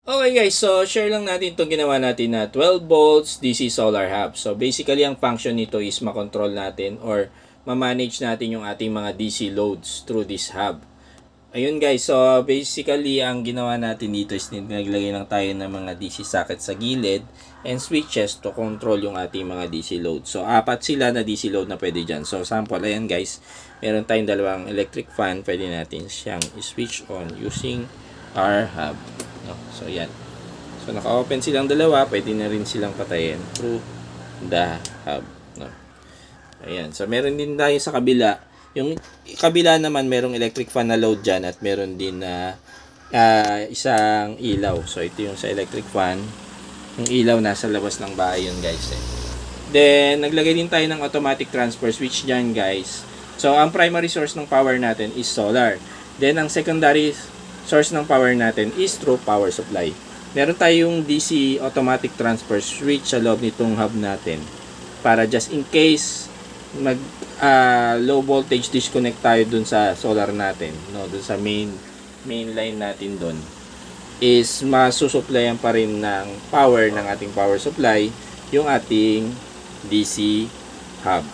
Okay guys, so share lang natin itong ginawa natin na 12 volts DC solar hub. So basically ang function nito is makontrol natin or ma-manage natin yung ating mga DC loads through this hub. Ayun guys, so basically ang ginawa natin dito is naglagay lang tayo ng mga DC socket sa gilid and switches to control yung ating mga DC load. So apat sila na DC load na pwede dyan. So sample, ayan guys, meron tayong dalawang electric fan, pwede natin siyang switch on using our hub. No? So, yan. So, naka-open silang dalawa. Pwede na rin silang patayin through the hub. No? Ayan. So, meron din tayo sa kabila. Yung kabila naman, merong electric fan na load dyan at meron din na isang ilaw. So, ito yung sa electric fan. Yung ilaw nasa labas ng bahay yun, guys. Then, naglagay din tayo ng automatic transfer switch dyan, guys. So, ang primary source ng power natin is solar. Then, ang secondary source ng power natin is through power supply. Meron tayong DC automatic transfer switch sa loob nitong hub natin para just in case mag low voltage disconnect tayo dun sa solar natin, no, dun sa main line natin dun, is masusupplyan pa rin ng power ng ating power supply yung ating DC hub.